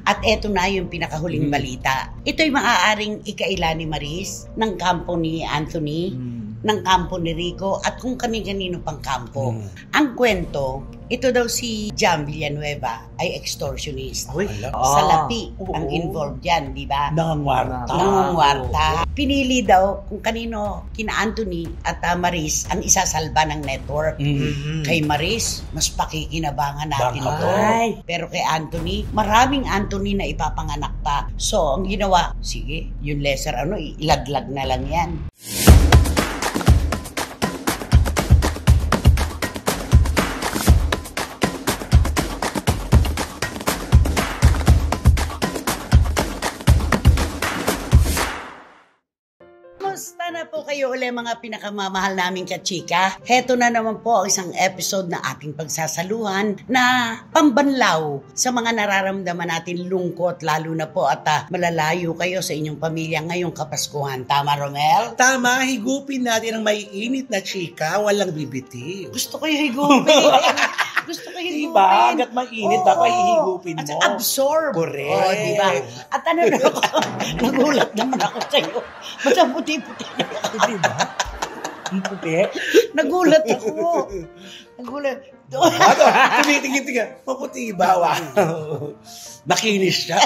At eto na yung pinakahuling balita. Ito'y maaaring ikaila ni Maris, ng kampo ni Anthony, ng kampo ni Rico, at kung kani-kanino pang kampo. Ang kwento, ito daw si Jam Villanueva ay extortionist. Salapi ang involved yan, di ba? Nangungwarta. Pinili daw kung kanino kina Anthony at Maris ang isasalba ng network. Kay Maris, mas pakikinabangan natin ito. Pero kay Anthony, maraming Anthony na ipapanganak pa. So, ang ginawa, sige, yung lesser ilaglag na lang yan. Kumusta na po kayo ulit mga pinakamamahal naming kachika? Heto na naman po ang isang episode na ating pagsasaluhan na pambanlaw sa mga nararamdaman natin lungkot, lalo na po at malalayo kayo sa inyong pamilya ngayong Kapaskuhan. Tama, Romel? Tama, higupin natin ang maiinit na chika, walang bibiti. Gusto ko yung higupin. Gusto ko higupin. Diba? Hanggat mainit, dapat hihigupin mo. At absorb. Correct. Diba? At ano na ako, nagulat naman ako sa'yo. Ba't ang puti-puti na ako? Diba? Ang puti? Nagulat ako. Nagulat. Tumitingin-tingin. Maputi ba? Wow. Nakinis siya.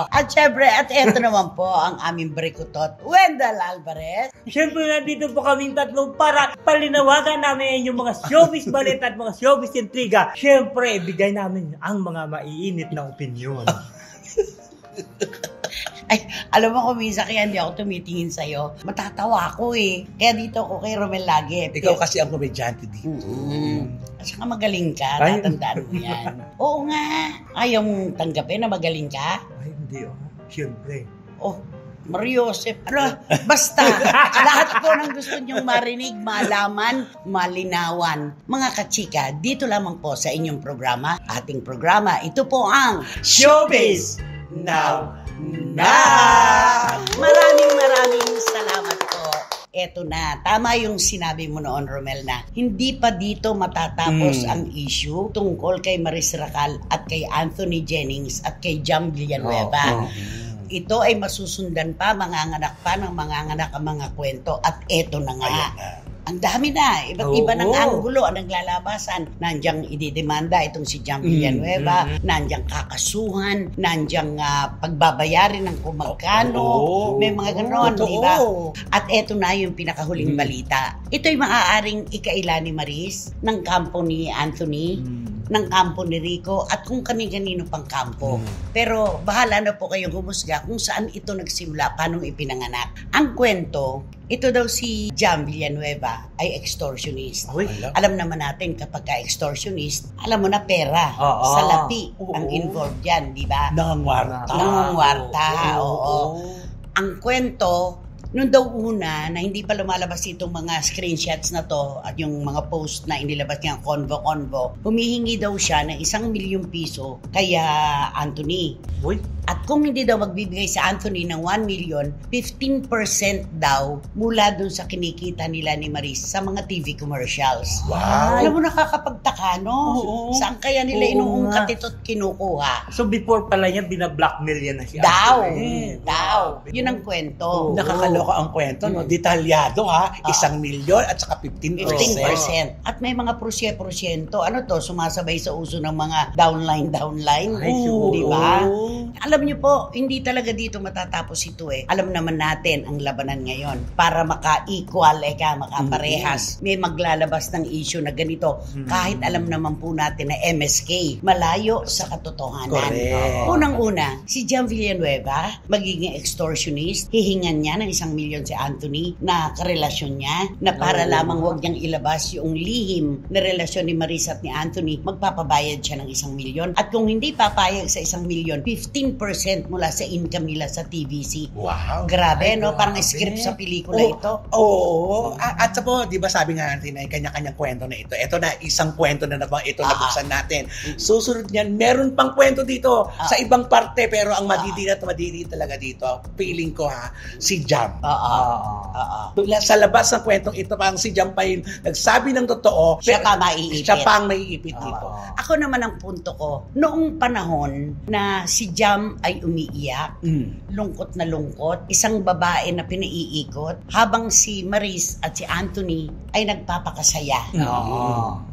At syempre, at eto naman po ang aming brikutot, Wendell Alvarez. Siyempre, nandito po kaming tatlong para palinawagan namin yung mga showbiz balita at mga showbiz intriga. Siyempre, ibigay namin ang mga maiinit na opinyon. Ay, alam mo kung minsan kaya hindi ako tumitingin sa'yo, matatawa ako eh. Kaya dito ako kay Romel lagi. Ikaw kasi ang komedyante dito. At saka magaling ka, tatandaan mo yan. Oo nga. Ayaw mong tanggapin na magaling ka? Ay, hindi Siyempre. Mario Joseph. Basta, lahat po ng gusto nyong marinig, malaman, malinawan. Mga kachika, dito lamang po sa inyong programa, ating programa. Ito po ang Showbiz Now! Maraming salamat po. Eto na, tama yung sinabi mo noon, Romel, na hindi pa dito matatapos ang issue tungkol kay Maris Racal at kay Anthony Jennings at kay Jam Villanueva. Ito ay masusundan pa, manganganak pa ng manganganak ang mga kwento, at eto na nga. Ang dami na, iba't iba ng anggulo ang naglalabasan. Nandiyan ididemanda itong si Jam Villanueva, nandiyan kakasuhan, nandiyan pagbabayarin ng kung magkano, may mga gano'n, di ba? At eto na yung pinakahuling balita. Ito'y maaaring ikaila ni Maris, ng kampo ni Anthony, ng kampo ni Rico, at kung kani-kanino pang kampo. Pero bahala na po kayong humusga kung saan ito nagsimula, paano ipinanganak. Ang kwento, ito daw si Jam Villanueva ay extortionist. Alam naman natin kapag ka-extortionist, alam mo na pera, salapi ang involved yan, di ba? Nangungwarta. Ang kwento, nung daw una na hindi pa lumalabas itong mga screenshots na to at yung mga post na inilabas niya convo, humihingi daw siya ng 1 milyong piso kay Anthony. At kung hindi daw magbibigay sa Anthony ng 1 million, 15% daw mula dun sa kinikita nila ni Maris sa mga TV commercials. Wow! Alam mo, nakakapagtaka, no? Saan kaya nila inuungkat ito at kinukuha? So before pala niya, binablockmail yan na siya. Daw. Yun ang kwento. Nakakaloka ang kwento, no? Detalyado ha, 1 milyon at saka 15%. At may mga porsyento. Ano to? Sumasabay sa uso ng mga downline. Di ba? Alam niyo po, hindi talaga dito matatapos ito eh. Alam naman natin ang labanan ngayon. Para maka-equal, makaparehas. May maglalabas ng issue na ganito. Kahit alam naman po natin na MSK, malayo sa katotohanan. Correct. Unang-una, si Jam Villanueva, magiging extortionist, hihingan niya ng 1 milyon si Anthony na karelasyon niya, na para lamang huwag niyang ilabas yung lihim na relasyon ni Maris at ni Anthony, magpapabayad siya ng 1 milyon. At kung hindi papayag sa 1 milyon, 15% 15% mula sa income nila sa TVC. Wow. Grabe, Ay, no? Parang grabe. script sa pelikula ito. Oo. At sa po, di ba sabi nga natin ay kanya-kanyang kwento na ito. Ito na, isang kwento na naman ito nabuksan natin. Susunod niyan, meron pang kwento dito sa ibang parte, pero ang madidi talaga dito, feeling ko si Jam. Sa labas ng kwentong ito, parang si Jam pa yung nagsabi ng totoo. Siya pa maiipit. Siya pa ang maiipit dito. Ako naman ang punto ko, noong panahon na si Jam ay umiiyak, lungkot na lungkot, isang babae na pinaiikot, habang si Maris at si Anthony ay nagpapakasaya.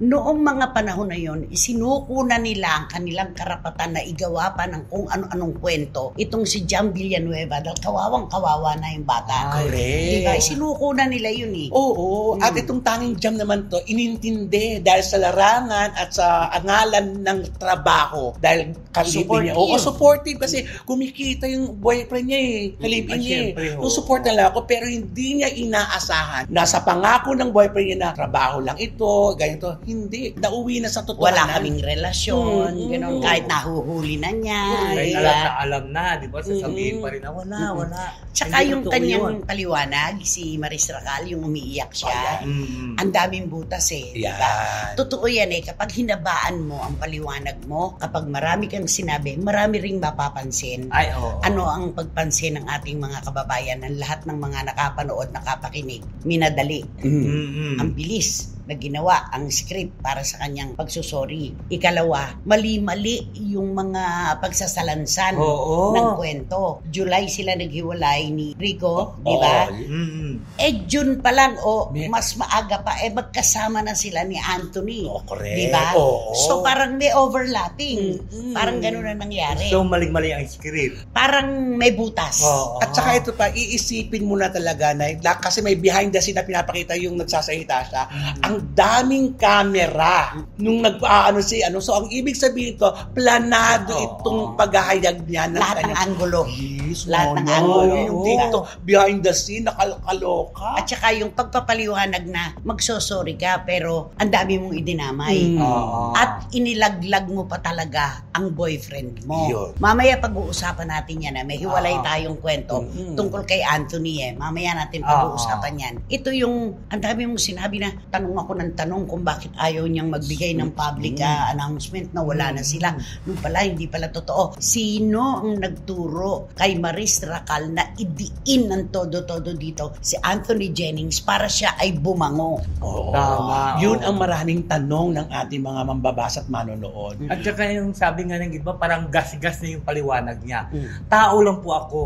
Noong mga panahon na yon, isinuko na nila ang kanilang karapatan na igawa pa ng kung ano-anong kwento. Itong si Jam Villanueva, dahil kawawang-kawawa na yung bata. Correct. Diba? Isinuko na nila yun eh. Oo. At itong tanging Jam naman to, inintindi dahil sa larangan at sa angalan ng trabaho. Dahil kalipin niya. Oo, supportive kasi kumikita yung boyfriend niya eh. Kalipin niya eh. Support na lang ako, pero hindi niya inaasahan na sa pangako ng boyfriend niya na trabaho lang ito, ganito. Hindi. Nauwi na sa totoo. Wala kaming relasyon, gano'n, kahit nahuhuli na niya. Kahit diba? alam na, di ba? Sasabihin pa rin na wala. Tsaka Hindi yung totoo kanyang yun. paliwanag, si Maris Racal, yung umiiyak siya, Mm. ang daming butas eh. Yan. Diba? Totoo yan eh, kapag hinabaan mo ang paliwanag mo, kapag marami kang sinabi, marami ring mapapansin. Ay, oo. Ano ang pagpansin ng ating mga kababayan, ng lahat ng mga nakapanood, nakapakinig, minadali. Ang bilis na ginawa ang script para sa kanyang pagsusori. Ikalawa, mali-mali yung mga pagsasalansan ng kwento. July sila naghiwalay ni Rico, di ba? June pa lang, mas maaga pa, magkasama na sila ni Anthony. Correct. Di ba? So parang may overlapping. Parang ganun na nangyari. So, maling-mali ang script. Parang may butas. At saka ito pa, iisipin mo na talaga na, kasi may behind the scene na pinapakita yung nagsasalita siya. Ang daming camera nung so ang ibig sabihin ito, planado itong paghahayag niya ng Lahat ng anggulo. Yes, Lahat ng anggulo. Yung dito, behind the scene, nakaloka. At saka yung pagpapaliwanag na magsosorry ka pero ang dami mong idinamay. At inilaglag mo pa talaga ang boyfriend mo. Yun. Mamaya pag-uusapan natin yan. May hiwalay tayong kwento tungkol kay Anthony eh. Mamaya natin pag-uusapan yan. Ito yung, ang dami mong sinabi na tanong ako ng tanong kung bakit ayaw niyang magbigay ng public announcement na wala na sila. Nung pala, hindi pala totoo. Sino ang nagturo kay Maris Racal na idiin ng todo-todo dito si Anthony Jennings para siya ay bumango? Tama. Yun ang maraming tanong ng ating mga mambabasa at manonood. At saka yung sabi nga ng iba, parang gas-gas na yung paliwanag niya. Tao lang po ako.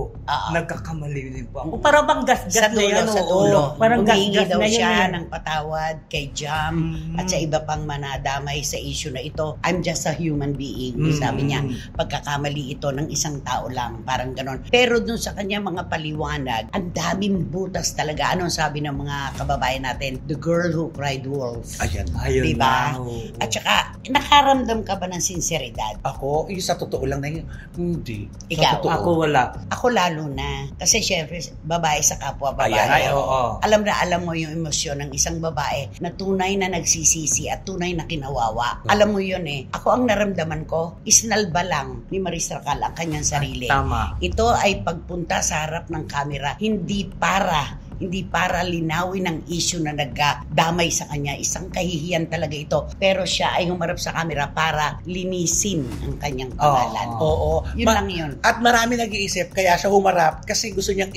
Nagkakamali din po ako. Para bang gas-gas na yan? Sa dulo. Parang Humingi gas-gas daw na siya yan. ng patawad kay Jam at sa iba pang manadamay sa issue na ito. I'm just a human being. Sabi niya, pagkakamali ito ng isang tao lang. Parang ganon. Pero dun sa kanya mga paliwanag, ang daming butas talaga. Anong sabi ng mga kababayan natin? The girl who cried wolf. Ayan. Ayun Diba? na. At saka, nakaramdam ka ba ng sinseridad? Ako, sa totoo lang na yun. Hindi. Ikaw? Sa totoo. Ako wala. Ako lalo na. Kasi syempre, babae sa kapwa babae. Ay, oo. Alam na alam mo yung emosyon ng isang babae na tunay na nagsisisi at tunay na kinawawa. Alam mo yun eh. Ako ang naramdaman ko, isinalba lang ni Maris Racal ang kanyang sarili. Tama. Ito ay pagpunta sa harap ng kamera, hindi para linawin ang issue na nagdamay sa kanya. Isang kahihiyan talaga ito. Pero siya ay humarap sa camera para linisin ang kanyang pangalan. Oo. Yun lang yun. At marami nag-iisip, kaya siya humarap kasi gusto niyang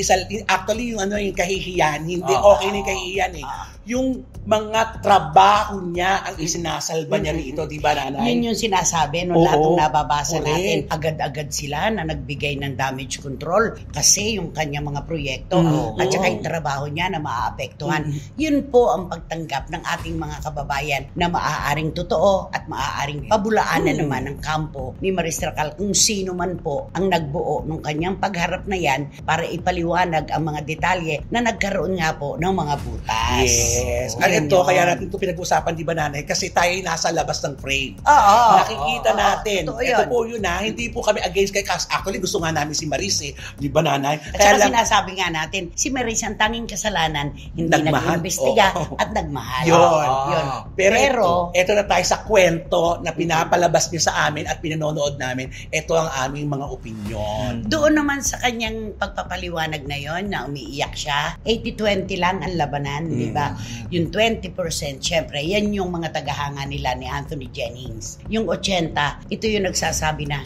actually yung yung kahihiyan, hindi okay na yung kahihiyan eh. Yung mga trabaho niya ang isinasalba niya rito, di ba, nanay? Yun yung sinasabi nung lahat ng nababasa Correct. natin. Agad-agad sila na nagbigay ng damage control kasi yung kanyang mga proyekto at saka yung trabaho niya na maaapektuhan. Yun po ang pagtanggap ng ating mga kababayan na maaaring totoo at maaaring pabulaan na naman ng kampo ni Maris Racal kung sino man po ang nagbuo ng kanyang pagharap na yan para ipaliwanag ang mga detalye na nagkaroon nga po ng mga butas. Yes. Yun At ito, yun. kaya natin ito pinag-usapan, di ba nanay? Kasi tayo ay nasa labas ng frame. Oo. Nakikita natin. Totoo Ito yun. po yun hindi po kami against kay Cass. Actually, gusto nga namin si Maris Di ba nanay? At saka sinasabi nga natin, si Maris ang tanging kasalanan, hindi Nagmahal. nag-imbestiga Oo. at nagmahal. Yun. Pero ito na tayo sa kwento na pinapalabas niya sa amin at pinanonood namin. Ito ang aming mga opinion. doon naman sa kanyang pagpapaliwanag na yon na umiiyak siya, 80-20 lang ang labanan, di ba? Yung 20%, syempre, yan yung mga tagahanga nila ni Anthony Jennings. Yung 80, ito yung nagsasabi na,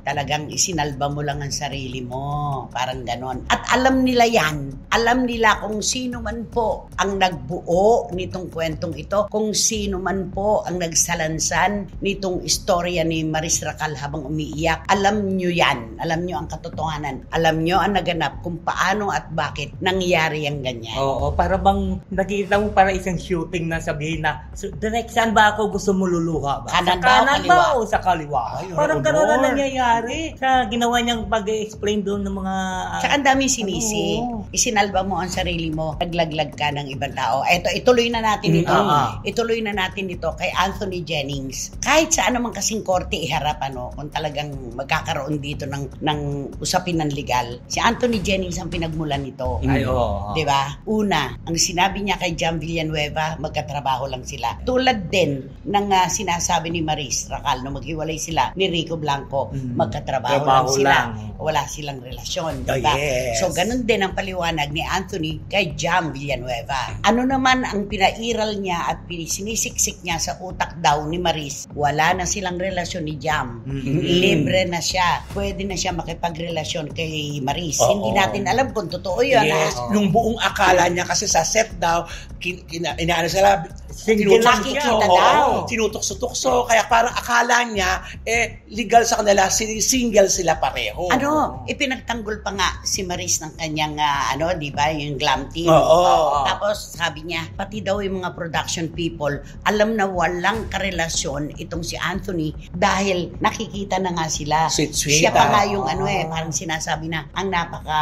talagang isinalba mo lang ang sarili mo. Parang ganon. At alam nila yan. Alam nila kung sino man po ang nagbuo nitong kwentong ito, kung sino man po ang nagsalansan nitong istorya ni Maris Racal habang umiiyak. Alam nyo yan. Alam nyo ang katotohanan. Alam nyo ang naganap kung paano at bakit nangyari ang ganyan. Oo, para bang nakikita mo para isang shooting na sabihin na, direct saan ba ako gusto mo luluha ba? Kanan sa kanan ba ba o sa kaliwa? Ay, Parang honor. gano'n na nangyayari sa ginawa niyang pag-explain doon ng mga... Tsaka ang daming sinisi. Oo. Isinalba mo ang sarili mo. Naglaglag ka ng ibang tao. Eto, ituloy na natin ito. Ituloy na natin ito kay Anthony Jennings. Kahit saan naman kasing korte iharap, kung talagang magkakaroon dito ng usapin ng legal. Si Anthony Jennings ang pinagmulan nito. Ay, oo. Diba? Una, ang sinabi niya kay Jam Villanueva, magkatrabaho lang sila. Tulad din ng sinasabi ni Maris Racal, nung maghiwalay sila ni Rico Blanco, magkatrabaho lang sila. Wala silang relasyon. Diba? Yes. So, ganun din ang paliwanag ni Anthony kay Jam Villanueva. Ano naman ang pinairal niya at sinisiksik niya sa utak daw ni Maris, wala na silang relasyon ni Jam. Libre na siya. Pwede na siya makipagrelasyon kay Maris. Hindi natin alam kung totoo yun. Yes. Yung buong akala niya kasi sa set daw, inaano sila, Single lang Nakikita siya. daw. Tinutokso-tukso. Kaya parang akala niya, legal sa kanila, single sila pareho. Ipinagtanggol pa nga si Maris ng kanyang, di ba, yung glam team. Oo. Tapos sabi niya, pati daw yung mga production people, alam na walang karelasyon itong si Anthony dahil nakikita na nga sila. Sweet-sweet, Siya pa nga yung parang sinasabi na, ang napaka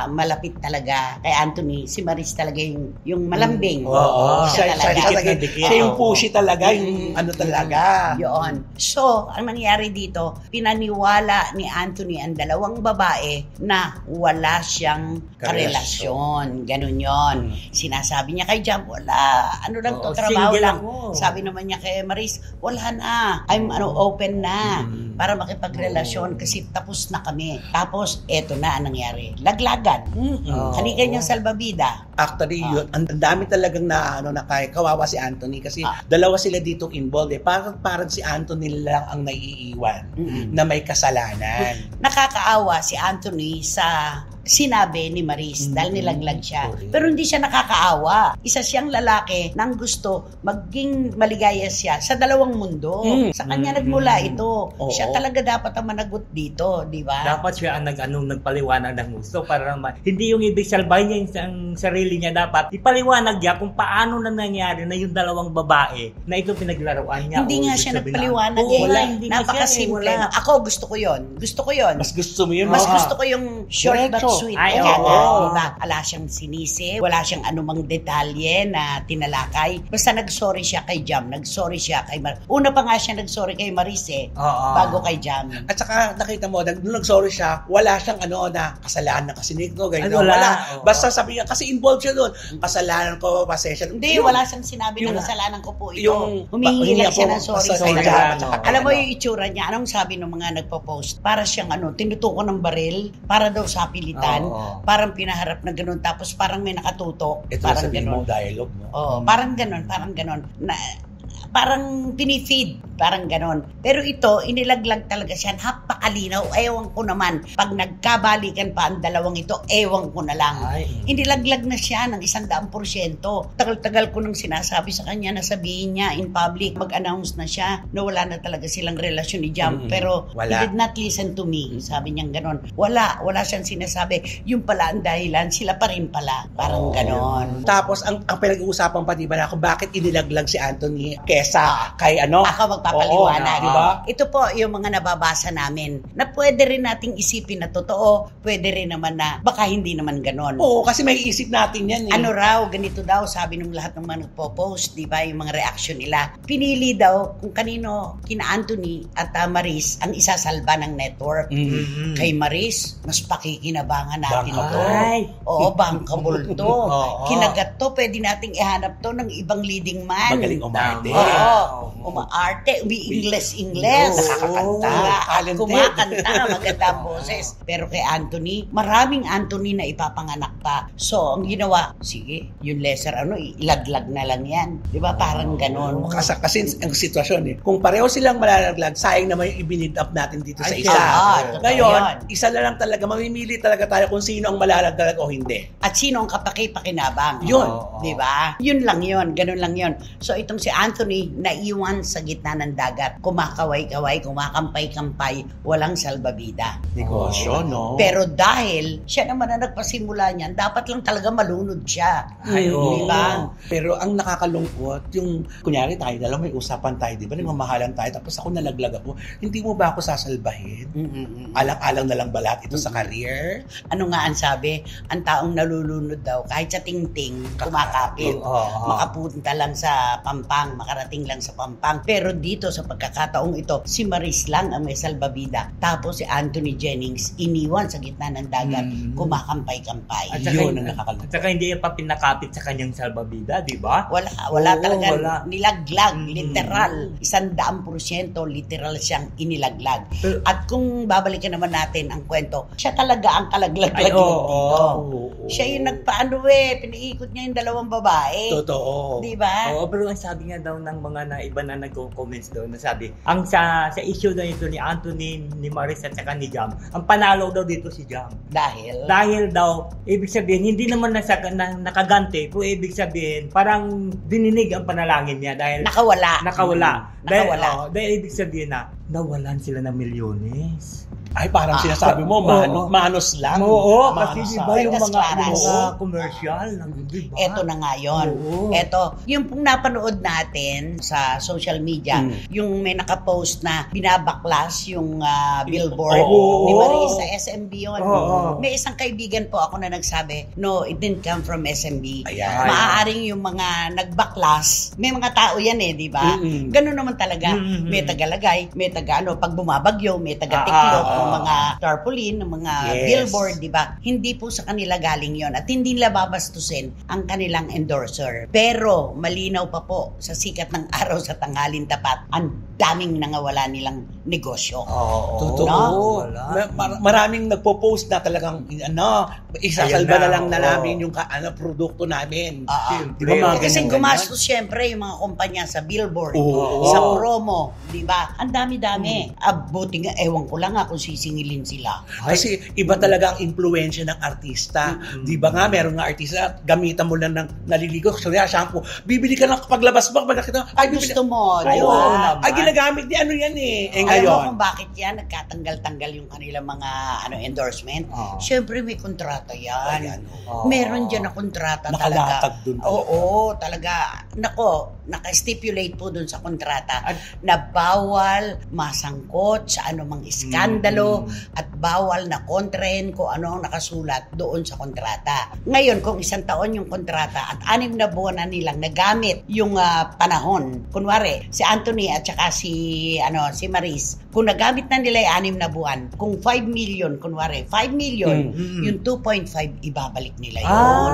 malapit talaga kay Anthony, si Maris talaga yung malambing. Oo. Siya talaga. Siya yung pushy talaga, yung ano talaga. Yun. So, ang nangyari dito, pinaniwala ni Anthony ang dalawang babae na wala siyang karelasyon. Ganun yon. Sinasabi niya kay Jam, wala. Ano lang to, trabaho single lang. ako. Sabi naman niya kay Maris, wala na. I'm open na para makipagrelasyon kasi tapos na kami. Tapos, eto na ang nangyari. Laglagan. Halika niyang salbabida. Actually, yun, ang dami talagang kawawa si Anthony kasi dalawa sila dito involved. Parang si Anthony lang ang naiiwan na may kasalanan. Nakakaawa si Anthony sa sinabi ni Maris dahil nilaglag siya. Pero hindi siya nakakaawa. Isa siyang lalaki nang gusto maging maligaya siya sa dalawang mundo. Sa kanya nagmula ito. Siya talaga dapat ang managot dito, di ba? Dapat siya ang nagpaliwanag ng gusto para naman. Hindi yung ibig salbay niya yung sarili niya, dapat ipaliwanag niya kung paano na nangyari na yung dalawang babae na ito pinaglaruan niya. Hindi nga siya nagpaliwanag. Napakasimple. Ako gusto ko yon. Mas gusto mo yun? Mas gusto ko yung short but sweet. Ay, Kaya nga, oo. diba? Wala siyang sinisi, wala siyang anumang detalye na tinalakay. Basta nag-sorry siya kay Jam, nag-sorry siya kay Maris. Una pa nga siya nag-sorry kay Maris bago kay Jam. At saka nakita mo, nung nag-sorry siya, wala siyang na kasalanan kasi nito, ganyan. Ay, wala. Basta sabi niya, kasi involved siya doon. Kasalanan ko, pasensya. Hindi, wala siyang sinabi na kasalanan ko po ito. yung- Humingi lang siya ng sorry sa kay Jam. Jam. Alam mo yung itsura niya, anong sabi ng mga nagpo-post? Para siyang tinutuko ng baril, para daw sa pilitan, parang pinaharap na gano'n, tapos parang may nakatutok. Ito parang sabihin gano'n. mo, dialogue, no? Parang ganon. Parang pinifeed, parang ganon. Pero ito, inilaglag talaga siya. Napakalinaw. Ewan ko naman. Pag nagkabalikan pa ang dalawang ito, ewan ko na lang. Inilaglag na siya ng 100%. Tagal-tagal ko nang sinasabi sa kanya na sabihin niya in public, mag-announce na siya na wala na talaga silang relasyon ni Jam. Pero wala. he did not listen to me. Sabi niya ganon. Wala siyang sinasabi. Yung pala ang dahilan, sila pa rin pala. Parang ganon. Tapos, ang pinag-uusapan pa, di ba, na kung bakit inilaglag si Anthony kesa kay Ako magpapaliwanag. Oo, diba? Ito po yung mga nababasa namin na pwede rin nating isipin na totoo, pwede rin naman na baka hindi naman ganon. Oo, kasi may isip natin yan eh. Ano raw, ganito daw, sabi ng lahat ng mga nagpo-post, di ba, yung mga reaction nila. Pinili daw kung kanino, kina Anthony at Maris, ang isasalba ng network. Kay Maris, mas pakikinabangan natin to. Oo, bankable to. Kinagat to, pwede nating ihanap to ng ibang leading man. Magaling umarte. Oo, umaarte, English. Nakakakanta. Talented. Kumakanta, maganda ang boses. Pero kay Anthony, maraming Anthony na ipapanganak pa. So, ang ginawa, sige, yung lesser, ilaglag na lang yan. Di ba? Parang ganon. Kasi ang sitwasyon kung pareho silang malalaglag, sayang naman yung ibinid up natin dito sa isa. Ngayon, isa na lang talaga, mamimili talaga tayo kung sino ang malalaglag o hindi. At sino ang kapaki-pakinabang. Yun. Di ba? Yun lang yun. Ganun lang yun. So, itong si Anthony, naiwan sa gitna ng dagat. Kumakaway-kaway, kumakampay-kampay, walang salbabida. Negosyo, no? Pero dahil siya naman na nagpasimula niyan, dapat lang talaga malunod siya. Di ba? Pero ang nakakalungkot, yung, kunyari tayo, dalawa may usapan tayo, di ba? Nagmamahalan tayo, tapos ako nalaglag ako. Hindi mo ba ako sasalbahin? Alang-alang na lang ba lahat ito sa career? Ano nga ang sabi? Ang taong nalulunod daw, kahit sa tingting, kumakapit. Makapunta lang sa pampang, makarating lang sa pampang. Pero dito, sa pagkakataong ito, si Maris lang ang may salbabida. Tapos si Anthony Jennings, iniwan sa gitna ng dagat, kumakampay-kampay. At saka hindi pa pinakapit sa kanyang salbabida, di ba? Wala talaga. Nilaglag, literal. 100% literal siyang inilaglag. At kung babalikan naman natin ang kwento, siya talaga ang kalaglag-lag dito. Siya yung nagpaano piniikot niya yung dalawang babae. Totoo. Di ba? Oo, pero ang sabi nga daw ng mga iba na nagko-comments daw, nasabi, ang sa issue na ito ni Anthony, ni Maris at saka ni Jam, ang panalo daw dito si Jam. Dahil daw, ibig sabihin, hindi naman nakagante, pero ibig sabihin, parang dininig ang panalangin niya dahil nakawala. Dahil ibig sabihin na nawalan sila ng milyones. Ay, parang sinasabi mo, manos lang. Oo, kasi diba yung mga commercial, diba? Eto na nga yun. Eto, yung pong napanood natin sa social media, yung may nakapost na binabaklas yung billboard ni Maris sa SMB yun. May isang kaibigan po ako na nagsabi, no, it didn't come from SMB. Maaaring yung mga nagbaklas, may mga tao yan di ba? Ganun naman talaga. May tagalagay, may pag bumabagyo, may taga-tiklop, mga tarpaulin, ng mga billboard, di ba? Hindi po sa kanila galing yon at hindi nila babastusin ang kanilang endorser. Pero malinaw pa po sa sikat ng araw sa tanghalin tapat, ang daming nangawala nilang negosyo. Totoo. Maraming nagpo-post na talagang isasalba na lang na namin yung produkto namin. Di ba? Kasi gumastos syempre yung mga kumpanya sa billboard, sa promo, di ba? Ang dami-dami. Buti nga, ewan ko lang kung sisingilin sila. Kasi iba talaga ang impluwensya ng artista. Di ba nga, meron nga artista, gamitan mo lang ng naliligo, shampoo. Bibili ka lang paglabas mo, gusto mo, di ba? Ay, ginagamit ni ano yan Alam mo kung bakit yan, nagkatanggal-tanggal yung kanilang mga endorsement? Siyempre may kontrata yan. Meron dyan na kontrata talaga. Nakalatag dun talaga. Oo, talaga. Naka-stipulate po dun sa kontrata na bawal masangkot sa anumang iskandalo at bawal na kontrahin kung ano ang nakasulat doon sa kontrata. Ngayon, kung 1 taon yung kontrata at 6 na buwan na nilang nagamit yung panahon, kunwari, si Anthony at saka si Maris, kung nagamit na nila yung 6 na buwan, kung 5 million, kunwari, 5 million, yung 2.5, ibabalik nila yun.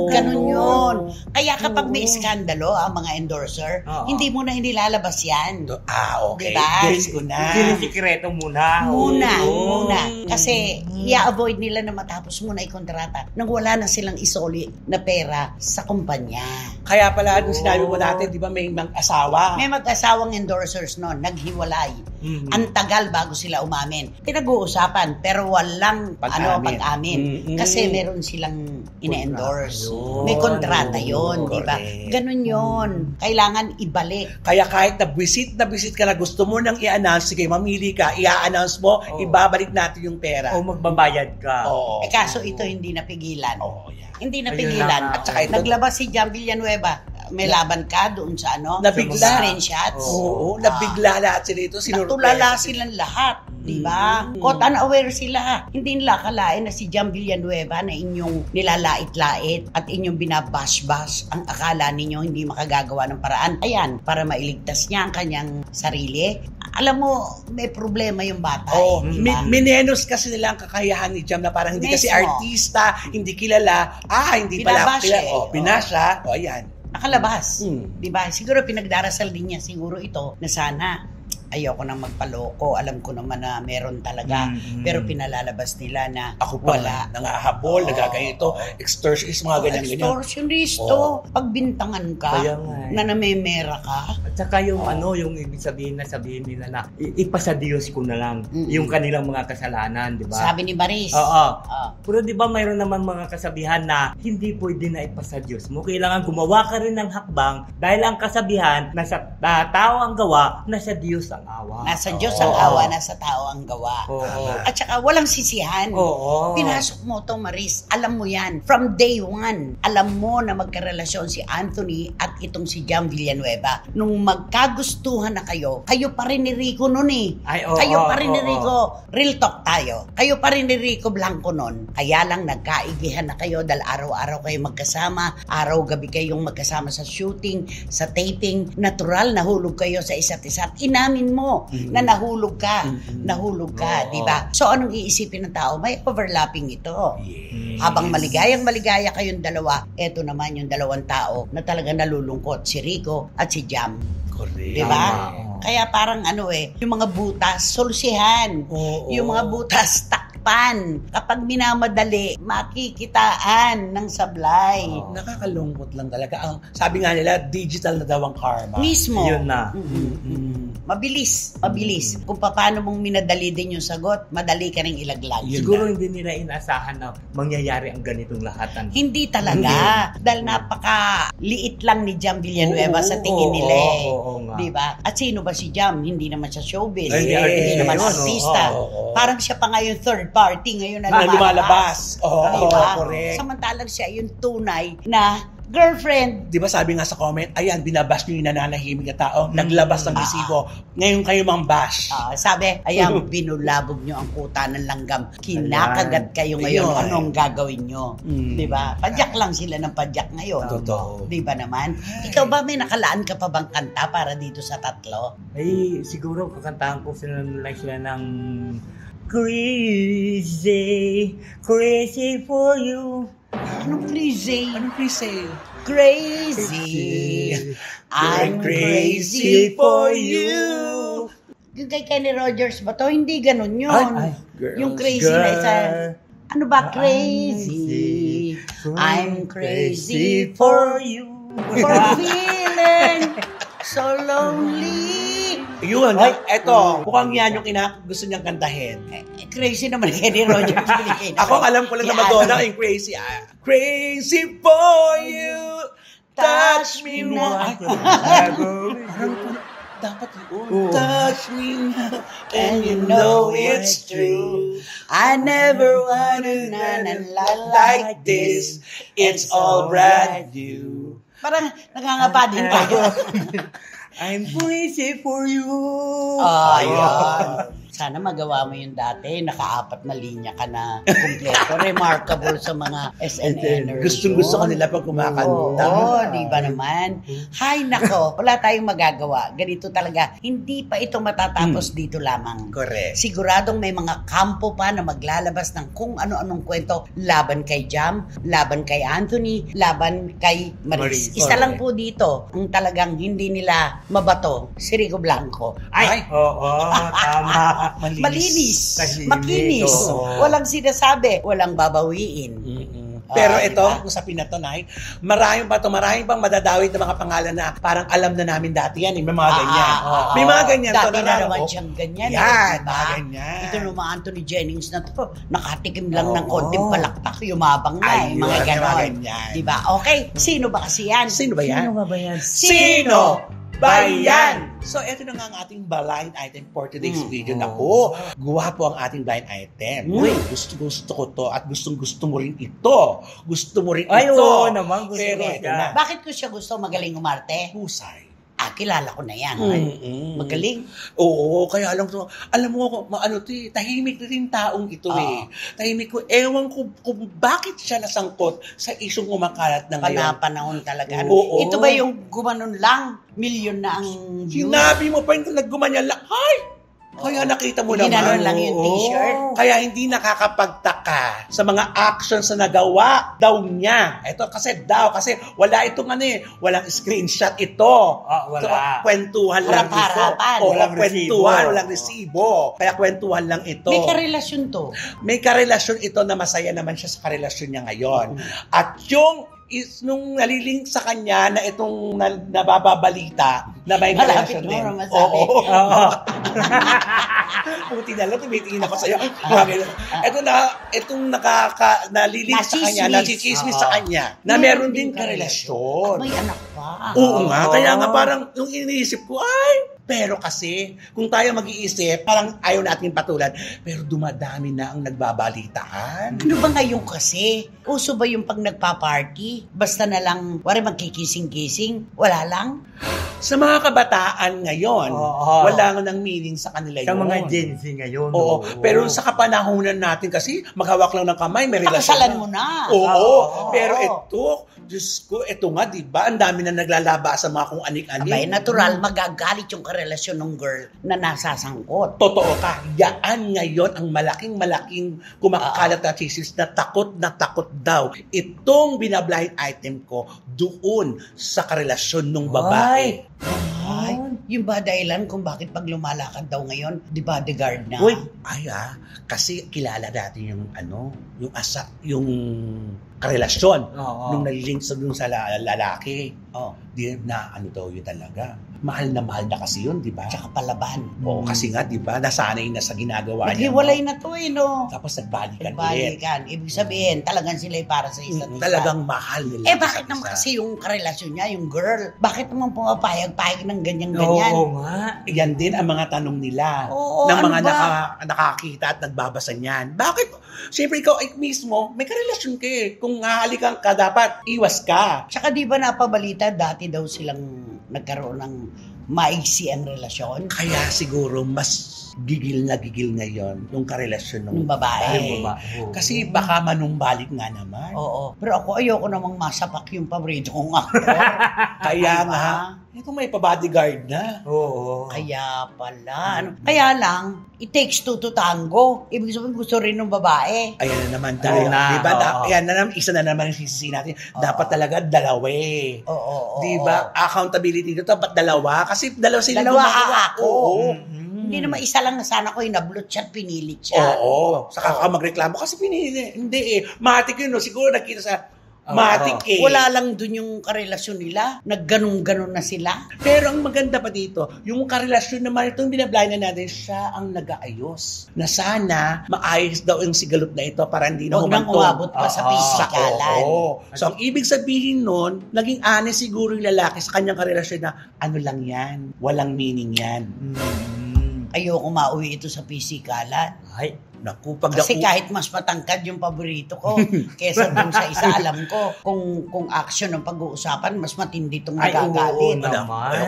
Ganun yun. Kaya kapag may iskandalo, ang mga endorser, hindi mo na inilalabas yan. Okay. Diba? Gets ko na. Sinisikreto muna. Kasi i-avoid nila na matapos muna i-kontrata nang wala na silang isoli na pera sa kumpanya. Kaya pala, nung sinabi mo natin, di ba may mag-asawa? May mag-asawang endorsers noon, naghiwalay. Ang tagal bago sila umamin. Pinag-uusapan, pero walang pag-amin. Kasi meron silang ine-endorse. May kontrata yun, di ba? Ganun yun. Kailangan ibalik. Kaya kahit na visit ka na gusto mo nang i-announce, sige, mamili ka, i-announce mo, ibabalik natin yung pera. O magbabayad ka. Kaso ito hindi napigilan. Hindi napigilan. At saka naglabas si Jam Villanueva. may laban ka doon sa Nabigla. screenshots. Oo, nabigla lahat sila ito. Natulala silang lahat. Diba? Caught unaware sila. Hindi nila akalain na si Jam Villanueva na inyong nilalait-lait at inyong binabash-bash. Ang akala ninyo hindi makagagawa ng paraan. Ayan, para mailigtas niya ang kanyang sarili. Alam mo, may problema yung bata. Diba? Minenos kasi nila ang kakayahan ni Jam na parang hindi kasi artista, hindi kilala. Hindi pala kilala. Binasha. Ayan. Nakalabas. Diba? Siguro pinagdarasal din niya siguro ito na sana ayoko nang magpaloko. Alam ko naman na meron talaga. Pero pinalalabas nila na ako pa wala. Nangahabol, nagaganito, extortionist, mga ganyan-ganyan. Extortionisto. Pagbintangan ka, na namemera ka. At saka yung yung ibig sabihin nila na ipasa Diyos ko na lang yung kanilang mga kasalanan, di ba? Sabi ni Baris. Pero di ba mayroon naman mga kasabihan na hindi pwede na ipasa Diyos mo. Kailangan gumawa ka rin ng hakbang dahil ang kasabihan na sa tao ang gawa, nasa Diyos ang awa. Nasa Diyos ang awa, nasa tao ang gawa. At saka walang sisihan. Pinasok mo to, Maris. Alam mo yan. From day one, alam mo na magkarelasyon si Anthony at itong si Jam Villanueva. Nung magkagustuhan na kayo pa rin ni Rico nun eh. Kayo pa rin ni Rico. Real talk tayo. Kayo pa rin ni Rico Blanco nun. Kaya lang nagkaigihan na kayo dahil araw-araw kayo magkasama. Araw-gabi kayong magkasama sa shooting, sa taping. Natural, nahulog kayo sa isa't isa. Inamin mo na nahulog ka. Nahulog ka, di ba? So, anong iisipin ng tao? May overlapping ito. Habang maligaya kayong dalawa, eto naman yung dalawang tao na talaga nalulungkot, si Rico at si Jam. Correct. Di ba? Kaya parang yung mga butas, solsihan. Yung mga butas, takpan. Kapag minamadali, makikitaan ng sablay. Nakakalungkot lang talaga. Sabi nga nila, digital na daw ang karma. Mismo. Yun na. Mabilis. Kung paano mong minadali din yung sagot, madali ka rin ilaglag. Siguro hindi nila inaasahan na mangyayari ang ganitong lahatan. Hindi talaga. Dahil napaka-liit lang ni Jam Villanueva sa tingin nila eh. Diba? At sino ba si Jam? Hindi naman siya showbiz. Hindi naman artista. Parang siya pa ngayon third party ngayon na lumalabas. Diba? Correct. Samantalang siya yung tunay na girlfriend. Di ba sabi nga sa comment, ayan, binabash nyo yung nananahimik na tao, naglabas ng resibo. Ngayon kayo mang bash. Sabi, ayan, binulabog nyo ang kuta ng langgam. Kinakagat kayo ngayon. Anong gagawin nyo? Di ba? Padyak lang sila ng padyak ngayon. Totoo. Di ba naman? Ikaw ba may nakalaan ka pa bang kanta para dito sa tatlo? Ay, siguro kakantahan ko sila ng Crazy, crazy for you. Anong crazy? Crazy. I'm crazy for you. Yung kay Kenny Rogers ba to? Hindi ganun yun. Yung crazy na isa. Ano ba? Crazy. I'm crazy for you. For feeling so lonely. Yun, eto, mukhang yan yung gusto niyang kantahin. Crazy naman Kenny Rogers. Ako alam ko lang na Madonna yung crazy. Crazy for you, touch me now. Dapat yun. Touch me now, and you know it's true. I never wanted a love like this. It's all brand new. Parang nangangapa din tayo. I'm crazy for you. Ayan. Sana magawa mo yung dati. Naka-4 na linya ka na kumpleto. Remarkable sa mga SNNers. Gustong-gusto kanila pag kumakanta. Di ba naman? Hay nako, wala tayong magagawa. Ganito talaga. Hindi pa ito matatapos dito lamang. Correct. Siguradong may mga kampo pa na maglalabas ng kung ano-anong kwento laban kay Jam, laban kay Anthony, laban kay Maris. Isa lang po dito ang talagang hindi nila mabato, si Rico Blanco. Tama. Malinis. Makinis. Walang sinasabi. Walang babawiin. Pero ito, usapin na to, Nay, marami pang madadawit na mga pangalan na parang alam na namin dati yan. May mga ganyan. May mga ganyan. Dati na naman siyang ganyan. Yan, mga ganyan. Ito naman Anthony Jennings na to. Nakatikim lang ng konting palakpak. Yumabang na. Mga ganon. Diba? Okay. Sino ba kasi yan? Sino ba yan? Sino ba yan? Sino bayan! So, eto na nga ang ating blind item for today's video. Naku, guwapo ang ating blind item. Uy, gusto ko to at gusto mo rin ito. Gusto mo rin ito. Ay, oo naman. Gusto Pero ko eto yan. na. Bakit ko siya gusto magaling umarte? Husay. Kilala ko na yan. Magaling. Oo, kaya alam mo, tahimik na rin taong ito Tahimik ko, ewan ko kung bakit siya nasangkot sa isyong kumakalat na ngayon. Panahon talaga. Oo. Ito ba yung gumanon lang? Milyon na ang views? Sinabi mo pa yung naggumanyan lang, kaya nakita mo naman. Ginanon lang yung t-shirt. Kaya hindi nakakapagtaka sa mga actions na nagawa daw niya. Ito kasi wala itong walang screenshot ito. Wala. Ito, kwentuhan lang ito. Harap-harapan. Walang Kwentuhan, resibo. walang resibo. Kaya kwentuhan lang ito. May karelasyon to. May karelasyon ito na masaya naman siya sa karelasyon niya ngayon. At yung nung naliling sa kanya na itong nabababalita na may Malapit karelasyon mo din. na masabi. Oo. Puti na lang, tumitingin ako sa'yo. Itong naliling sa kanya, nachichismis sa kanya, na meron din karelasyon. May anak pa. Oo nga, kaya nga parang yung iniisip ko, pero kasi, kung tayo mag-iisip, parang ayaw natin patulan, pero dumadami na ang nagbabalitaan. Ano ba ngayon kasi? Uso ba yung pag nagpa-party? Basta na lang, magkikising-kising? Wala lang? Sa mga kabataan ngayon, wala nga ng meaning sa kanila yun. Sa mga Gen Z ngayon. Oo. Pero sa kapanahunan natin kasi, maghawak lang ng kamay, may relasyon. Pakasalan mo na. Oo. Pero ito, Diyos ko, ito nga, diba? Ang dami na naglalaba sa mga kung anik-anik. Abay, natural, magagalit yung karelasyon ng girl na nasasangkot. Totoo ka. Yaan ngayon ang malaking kumakalat na thesis na takot daw. Itong binablind item ko doon sa karelasyon ng babae. Ay, yung ba dahilan kung bakit pag lumalakad daw ngayon, di bodyguard na? Uy, kasi kilala natin yung karelasyon nung nalilink sa lalaki. Daw yun talaga. Mahal na kasi yun, di ba? Tsaka palaban. Oo, kasi nga, di ba, nasanay na sa ginagawa niya. Naghiwalay na to no? Tapos nagbalikan ulit. Ibig sabihin, talagang sila para sa isa't isa. Talagang mahal nila. Bakit naman kasi yung karelasyon niya, yung girl, bakit naman pumapayag-payag ng ganyan-ganyan? Oo nga. Yan din ang mga tanong nila ng mga nakakita at nagbabasa niyan. Bakit? Siyempre ikaw mismo, may karelasyon ka Kung hahalikan ka, dapat iwas ka. Tsaka di ba napabalita, dati daw silang nagkaroon ng maiksi ang relasyon? Kaya siguro mas gigil ngayon yung karelasyon ng babae. Kasi baka manumbalik nga naman. Oo. Pero ako ayoko namang masapak yung paborito kong actor. Kaya nga, ito may pa-bodyguard na. Oo. Kaya pala. Kaya lang, it takes two to tango. Ibig sabihin gusto rin ng babae. Ayan na naman tayo. Diba? Ayan na naman, isa na naman yung sisisi natin. Dapat talaga dalawa Oo. Diba? Accountability dito, dapat dalawa. Kasi dalawa sila ako. Hindi naman isa lang na sana ko inablot siya at pinilit siya. Oo. Saka ka magreklamo kasi pinili. Hindi Matik yun. Siguro nakita sa matik Wala lang dun yung karelasyon nila. Nagganong-ganon na sila. Pero ang maganda pa dito, yung karelasyon naman itong binablind na natin, siya ang nag-aayos. Na sana maayos daw yung sigalot na ito para hindi na huwag nang umabot pa sa pisikalan. So ang ibig sabihin nun, naging honest siguro yung lalaki sa kanyang karelasyon na ano lang yan, walang meaning yan. Ayoko mauwi ito sa pisikalan. Ay, naku, kasi kahit mas matangkad yung paborito ko, kesa dun sa isa, alam ko, kung action ng pag-uusapan, mas matindi itong nagagalit.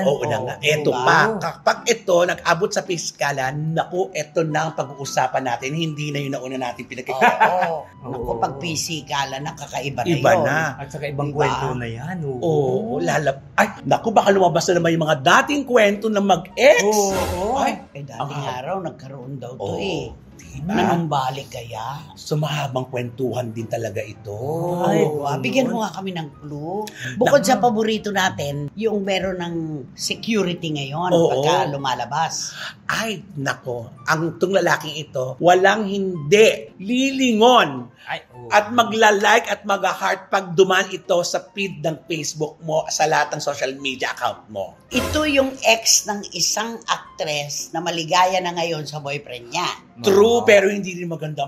Oo naman. Ito pa, kapag ito nag-abot sa piskalan, naku, ito na ang pag-uusapan natin, hindi na yung nauna natin pinag-iipan. Naku, pag pisikalan, nakakaiba na Iba yun. na. At saka ibang kwento na yan. Naku, baka lumabas na naman yung mga dating kwento ng mag-ex. Dating araw, nagkaroon daw to Nanumbalik kaya? So, mahabang kwentuhan din talaga ito. Bigyan mo nga kami ng clue. Bukod sa paborito natin, yung meron ng security ngayon pagka lumalabas. Ay, nako. Ang itong lalaking ito, walang hindi lilingon at magla-like at mag-heart pag duman ito sa feed ng Facebook mo sa lahat ng social media account mo. Ito yung ex ng isang actress na maligaya na ngayon sa boyfriend niya. True, pero hindi rin maganda.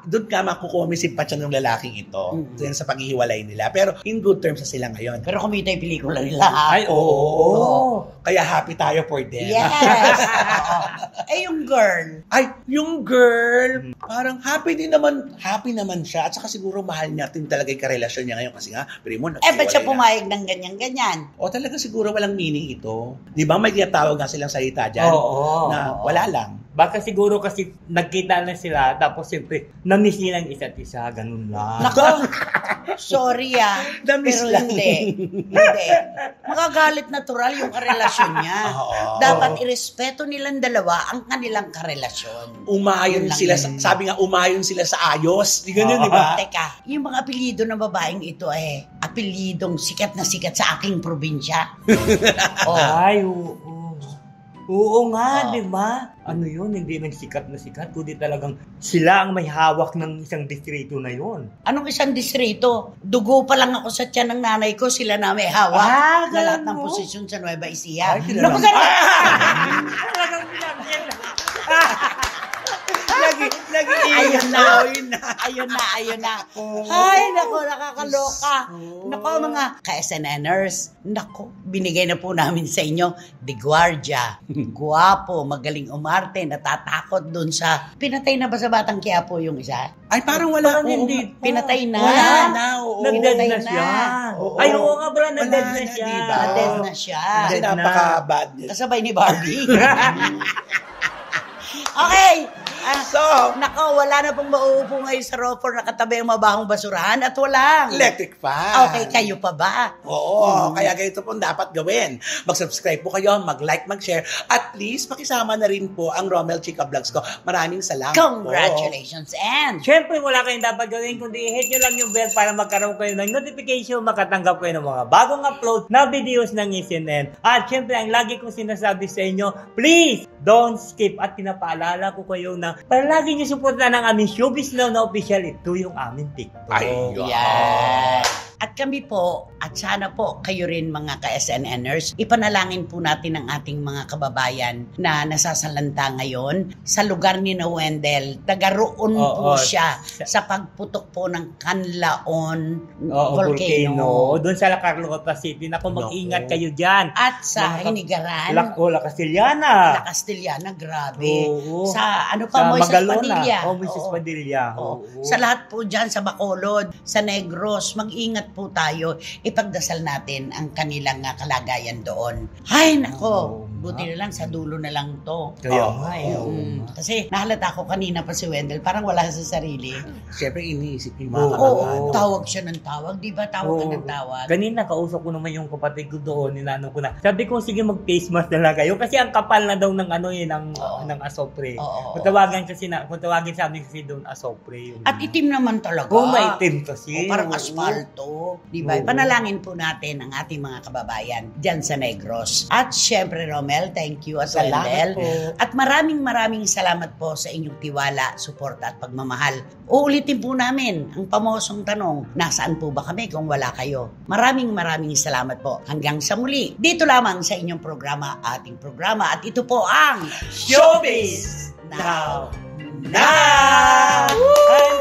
Doon ka makukuha si patya ng lalaking ito. Doon sa paghihiwalay nila. Pero in good terms na sila ngayon. Pero kumita yung pelikula nila. Ay, oo. Kaya happy tayo for them. Yes! Yung girl. Ay, yung girl, parang happy naman siya. At saka siguro mahal niya din talaga yung karelasyon niya ngayon. Kasi nga, primo, ba't siya pumayag ng ganyan-ganyan? O talaga siguro walang meaning ito. Di ba may tinatawag nga silang salita dyan? Na wala lang. Baka siguro kasi nagkita na sila, tapos siyempre, na-miss nila ang isa't isa, ganun lang. Nako, sorry Na-miss pero lang. hindi. Magagalit natural yung karelasyon niya. Dapat irespeto nilang dalawa ang kanilang karelasyon. Umayon sila, sabi nga, umayon sila sa ayos. Di ganun, di ba? Teka, yung mga apelyido ng babaeng ito apelyidong sikat na sikat sa aking probinsya. Ay, oo nga, di ba? Ano yun, hindi lang sikat na sikat, kundi talagang sila ang may hawak ng isang distrito na yun. Anong isang distrito? Dugo pa lang ako sa tiyan ng nanay ko, sila na may hawak na lahat ng posisyon sa Nueva Ecija. Naku, Ayun na. Ay, nako, nakakaloka. Nako, mga ka-SNNers. Nako, binigay na po namin sa inyo. De Guardia, guwapo, magaling umarte, natatakot dun sa... Pinatay na ba sa Batang Quiapo yung isa? Ay, parang wala. Hindi. Pinatay na. Wala na, oo. Nag-dead na siya. Ay, oo nga ba, nag-dead na siya. Diba? Dead na siya. Kasi napaka-bad. Kasabay ni Barbie. Okay. So, nako, wala na pong mauupo ngayon sa Rockford na katabi ang mabahong basurahan at walang electric fan. Okay, kayo pa ba? Oo, kaya ganito po dapat gawin. Mag-subscribe po kayo, mag-like, mag-share, at please pakisama na rin po ang Romel Chica Vlogs ko. Maraming salamat Congratulations po. and Siyempre, wala kayong dapat gawin kundi hit nyo lang yung bell para magkaroon kayo ng notification, makatanggap kayo ng mga bagong upload na videos ng SNN. At siyempre, ang lagi kong sinasabi sa inyo, please don't skip. At pinapaalala ko kayo na para lagi nyo suportahan ang aming Showbiz Now na official, ito yung aming TikTok. Ay, yeah. At kami po, at sana po kayo rin mga ka-SNNers, ipanalangin po natin ang ating mga kababayan na nasasalanta ngayon sa lugar ni na Wendell. Tagaroon po siya sa pagputok po ng Canlaon volcano. Doon sa La Carlota City. Naku, mag-ingat kayo dyan. At sa Hinigaran. La Castellana. La Castellana, grabe. Oo. Sa ano Sa pa, Moises Magalona. Padilla. Moises Padilla. Sa lahat po dyan, sa Bacolod, sa Negros, mag-ingat po tayo, ipagdasal natin ang kanilang kalagayan doon. Ay, nako, buti na lang, sa dulo na lang to. Kaya Kasi nahalata ko kanina pa si Wendell, parang wala sa sarili. Siyempre, iniisip yung mga Tawag siya ng tawag, di ba? Tawag ka ng tawag. Kanina, kausap ko naman yung kapatid ko doon, ninanong ko na. Sabi ko, sige mag-face mask na lang kayo. Kasi ang kapal na daw ng ng asopre. Kung tawagin sa amin kasi doon asopre. At itim naman talaga. May itim kasi. Parang asfalto. Diba? Panalangin po natin ang ating mga kababayan dyan sa Negros. At syempre, Romel, thank you as Wendell. At maraming salamat po sa inyong tiwala, suporta at pagmamahal. Uulitin po namin ang pamosong tanong, nasaan po ba kami kung wala kayo? Maraming salamat po. Hanggang sa muli, dito lamang sa inyong programa, ating programa. At ito po ang Showbiz Now! I'm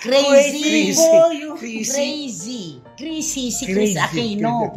crazy for you. Crazy si Chris Aquino.